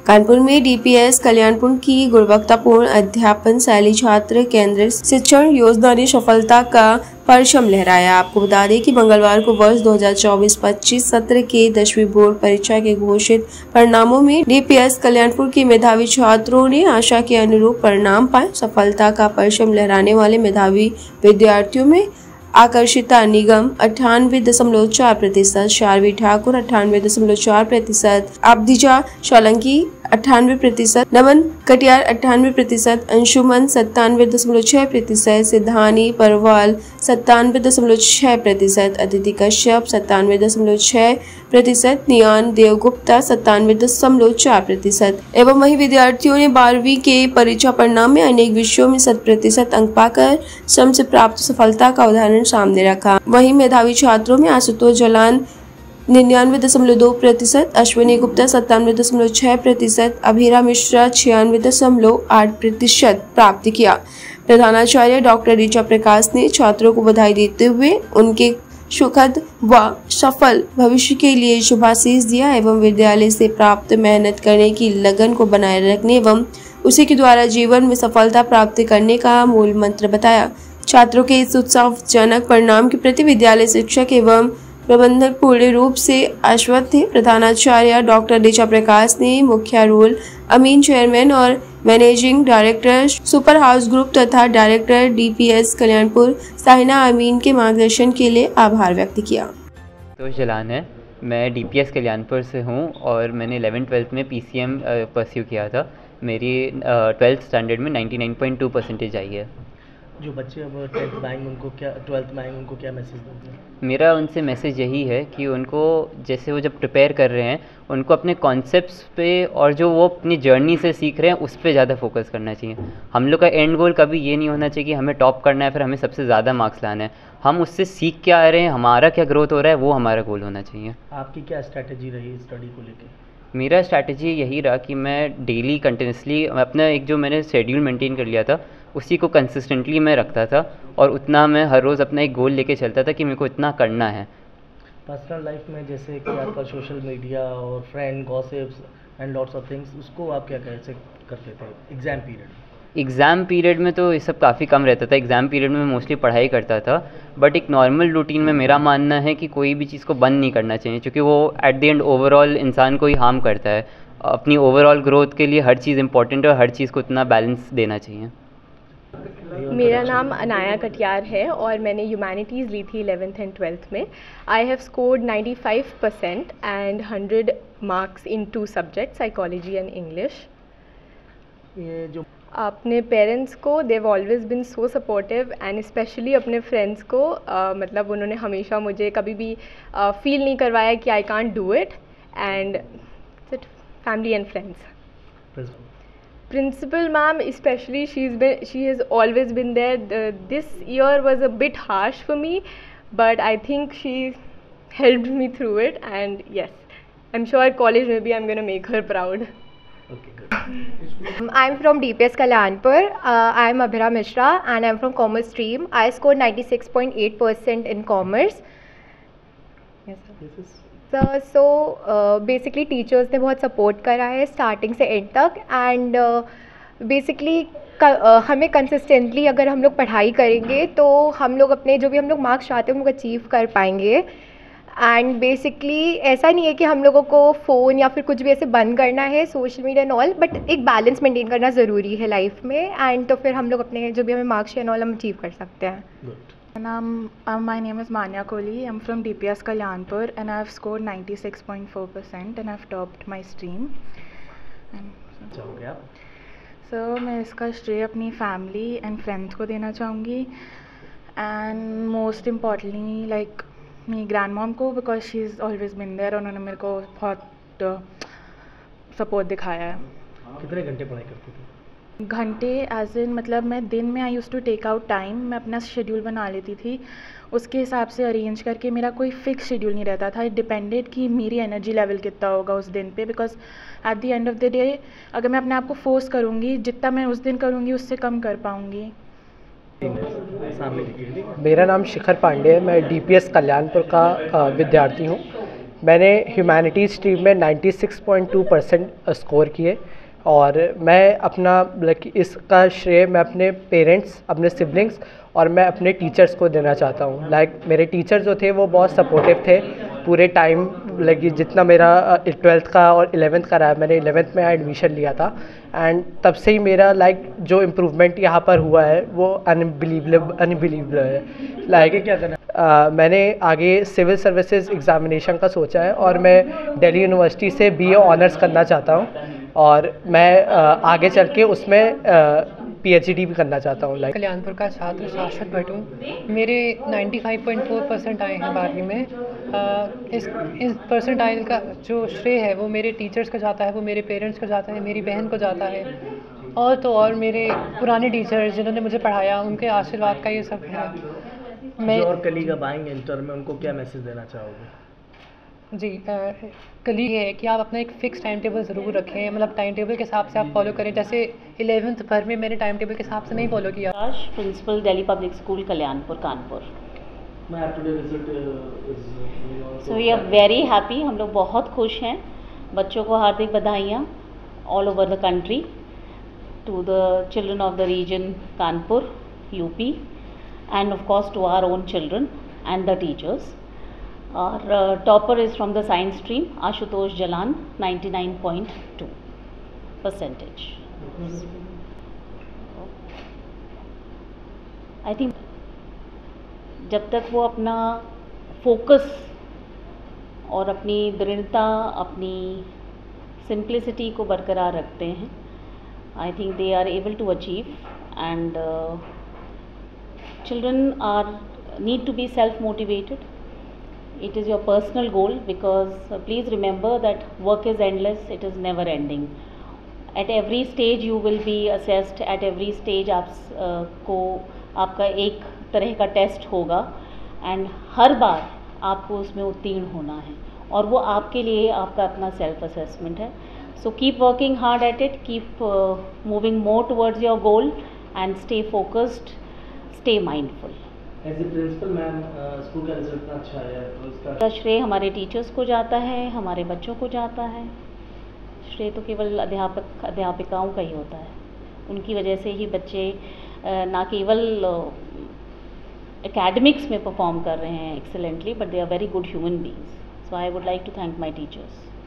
कानपुर में डीपीएस कल्याणपुर की गुणवत्तापूर्ण अध्यापन शैली छात्र केंद्रित शिक्षण योजना ने सफलता का परचम लहराया। आपको बता दें कि मंगलवार को वर्ष 2024-25 सत्र के 10वीं बोर्ड परीक्षा के घोषित परिणामों में डीपीएस कल्याणपुर के मेधावी छात्रों ने आशा के अनुरूप परिणाम पाए। सफलता का परचम लहराने वाले मेधावी विद्यार्थियोयों में आकर्षिता निगम 98.4%, शारवी ठाकुर 98.4%, अब्दिजा सोलंकी 98%, नमन कटियार 98%, अंशुमन 97.6%, सिद्धानी परवाल 97.6%, अदिति कश्यप 97.6%, नियान देवगुप्ता 97.4% एवं वही विद्यार्थियों ने 12वीं के परीक्षा परिणाम में अनेक विषयों में 100% अंक पाकर श्रम से प्राप्त सफलता का उदाहरण सामने रखा। वहीं मेधावी छात्रों में आशुतोष जलान 99.2%, अश्विनी गुप्ता 97.6%, अभीरा मिश्रा 96.8% प्राप्त किया। प्रधानाचार्य डॉक्टर ऋचा प्रकाश ने छात्रों को बधाई देते हुए उनके सुखद व सफल भविष्य के लिए शुभाशीष दिया एवं विद्यालय से प्राप्त मेहनत करने की लगन को बनाए रखने एवं उसी के द्वारा जीवन में सफलता प्राप्त करने का मूल मंत्र बताया। छात्रों के इस उत्साहजनक परिणाम के प्रति विद्यालय शिक्षक एवं प्रबंधक पूर्ण रूप से आश्वस्त थे। प्रधानाचार्य डॉक्टर ऋचा प्रकाश ने मुख्य रोल अमीन चेयरमैन और managing director super house group तथा डायरेक्टर डीपीएस कल्याणपुर साहिना अमीन के मार्गदर्शन के लिए आभार व्यक्त किया। तो जलान है, मैं डीपीएस कल्याणपुर से हूँ और मैंने 11th-12th में पीसीएम परस्यू किया था। मेरी 12th स्टैंडर्ड में 99.2% आई है। जो बच्चे अब 10th में आएंगे उनको क्या, 12th में आएंगे उनको क्या मैसेज दोगे? मेरा उनसे मैसेज यही है कि उनको जैसे वो जब प्रिपेयर कर रहे हैं उनको अपने कॉन्सेप्ट्स पे और जो वो अपनी जर्नी से सीख रहे हैं उस पे ज़्यादा फोकस करना चाहिए। हम लोग का एंड गोल कभी ये नहीं होना चाहिए कि हमें टॉप करना है फिर हमें सबसे ज़्यादा मार्क्स लाना है। हम उससे सीख क्या आ रहे हैं, हमारा क्या ग्रोथ हो रहा है, वो हमारा गोल होना चाहिए। आपकी क्या स्ट्रैटेजी रही स्टडी को लेकर? मेरा स्ट्रैटेजी यही रहा कि मैं डेली कंटिन्यूसली अपना एक जो मैंने शेड्यूल मेंटेन कर लिया था उसी को कंसिस्टेंटली मैं रखता था और उतना मैं हर रोज़ अपना एक गोल लेके चलता था कि मेरे को इतना करना है। पर्सनल लाइफ में जैसे कि आपका सोशल मीडिया और friend gossips and lots of things, उसको आप क्या कैसे करते थे एग्ज़ाम पीरियड में? तो ये सब काफ़ी कम रहता था। एग्ज़ाम पीरियड में मोस्टली पढ़ाई करता था, बट एक नॉर्मल रूटीन में मेरा मानना है कि कोई भी चीज़ को बंद नहीं करना चाहिए क्योंकि वो एट द एंड ओवरऑल इंसान को ही हार्म करता है। अपनी ओवरऑल ग्रोथ के लिए हर चीज़ इंपॉर्टेंट है और हर चीज़ को उतना बैलेंस देना चाहिए। मेरा नाम अनाया कटियार है और मैंने ह्यूमैनिटीज़ ली थी 11th एंड 12th में। I have scored 95% and 100 marks in 2 subject, psychology and English. ये जो अपने पेरेंट्स को they've always been so supportive and specially अपने फ्रेंड्स को मतलब उन्होंने हमेशा मुझे कभी भी फील नहीं करवाया कि I can't do it. And family and friends. Principal ma'am especially, she has always been there. This year was a bit harsh for me, but I think she helped me through it, and yes, I'm sure college maybe I'm gonna make her proud. Okay, good. I'm from DPS Kalyanpur. I'm Abhira Mishra and I'm from commerce stream. I scored 96.8% in commerce. Yes, sir. This is so basically teachers ने बहुत support करा है starting से and तक and basically हमें consistently अगर हम लोग पढ़ाई करेंगे तो हम लोग अपने जो भी हम लोग मार्क्स चाहते हैं हम लोग अचीव कर पाएंगे। एंड बेसिकली ऐसा नहीं है कि हम लोगों को फ़ोन या फिर कुछ भी ऐसे बंद करना है, social media and all, but एक बैलेंस मेंटेन करना ज़रूरी है लाइफ में एंड तो फिर हम लोग अपने जो भी हमें मार्क्स एंड ऑल हम अचीव कर सकते हैं। My name is Manya Kohli. I'm from DPS Kalyanpur and I've scored 96.4% and I've topped my stream. So मैं इसका श्रेय अपनी फैमिली एंड फ्रेंड्स को देना चाहूँगी एंड मोस्ट इम्पॉर्टेंटली लाइक मेरी ग्रैंड मॉम को, because she is always been there. उन्होंने मेरे को बहुत सपोर्ट दिखाया है। कितने घंटे पढ़ाई करते थे? घंटे एज इन मतलब मैं दिन में I use to take out time, मैं अपना शेड्यूल बना लेती थी, उसके हिसाब से अरेंज करके। मेरा कोई फिक्स शेड्यूल नहीं रहता था, इट डिपेंडेड कि मेरी एनर्जी लेवल कितना होगा उस दिन पे, because at the end of the day अगर मैं अपने आप को फोर्स करूँगी जितना मैं उस दिन करूँगी उससे कम कर पाऊँगी। मेरा नाम शिखर पांडे है, मैं डीपीएस कल्याणपुर का विद्यार्थी हूँ। मैंने ह्यूमैनिटीज़ स्ट्रीम में 96.2% स्कोर किए और मैं अपना इसका श्रेय मैं अपने पेरेंट्स, अपने सिबलिंग्स और मैं अपने टीचर्स को देना चाहता हूँ। मेरे टीचर जो थे वो बहुत सपोर्टिव थे पूरे टाइम, जितना मेरा 12th का और 11th का रहा, मैंने 11th में एडमिशन लिया था एंड तब से ही मेरा जो इम्प्रूवमेंट यहाँ पर हुआ है वो अनबिलीवेबल है। क्या करना मैंने आगे सिविल सर्विसेज एग्ज़ामिनेशन का सोचा है और मैं दिल्ली यूनिवर्सिटी से BA ऑनर्स करना चाहता हूँ और मैं आगे चल के उसमें PhD भी करना चाहता हूँ। कल्याणपुर का छात्र शाश्वत भट्ट हूँ। मेरे 95.4% आए हैं 12वीं में। इस परसेंटाइल का जो श्रेय है वो मेरे टीचर्स को जाता है, वो मेरे पेरेंट्स को जाता है, मेरी बहन को जाता है और तो और मेरे पुराने टीचर्स जिन्होंने मुझे पढ़ाया, उनके आशीर्वाद का ये सब है। मैं और कलीग अब आएंगे इंटर में, उनको क्या मैसेज देना चाहोगे? जी, कलीग है कि आप अपना एक फ़िक्स टाइम टेबल ज़रूर रखें, मतलब टाइम टेबल के हिसाब से आप फॉलो करें। जैसे 11th भर में मैंने टाइम टेबल के हिसाब से नहीं फॉलो किया। Principal Delhi public school Kalyanpur Kanpur. So we are very happy, हम लोग बहुत खुश हैं। बच्चों को हार्दिक बधाइयाँ all over the country to the children of the region Kanpur UP and of course to our own children and the teachers. Our topper is from the science stream, Ashutosh Jalan, 99.2%. I think जब तक वो अपना focus और अपनी दृढ़ता, अपनी simplicity को बरकरार रखते हैं, I think they are able to achieve and children need to be self-motivated. It is your personal goal because please remember that work is endless, it is never ending. At every stage you will be assessed, at every stage आपको आपका एक तरह का test होगा and हर बार आपको उसमें उत्तीर्ण होना है और वो आपके लिए आपका अपना सेल्फ असेसमेंट है. So keep working hard at it, keep moving more towards your goal and stay focused, stay mindful. As a principal ma'am, school का रिजल्ट इतना अच्छा है तो उसका श्रेय हमारे टीचर्स को जाता है, हमारे बच्चों को जाता है. श्रेय तो केवल अध्यापिकाओं का ही होता है. उनकी वजह से ही बच्चे ना केवल एकेडमिक्स में परफॉर्म कर रहे हैं excellently, but they are very good human beings. So I would like to thank my teachers.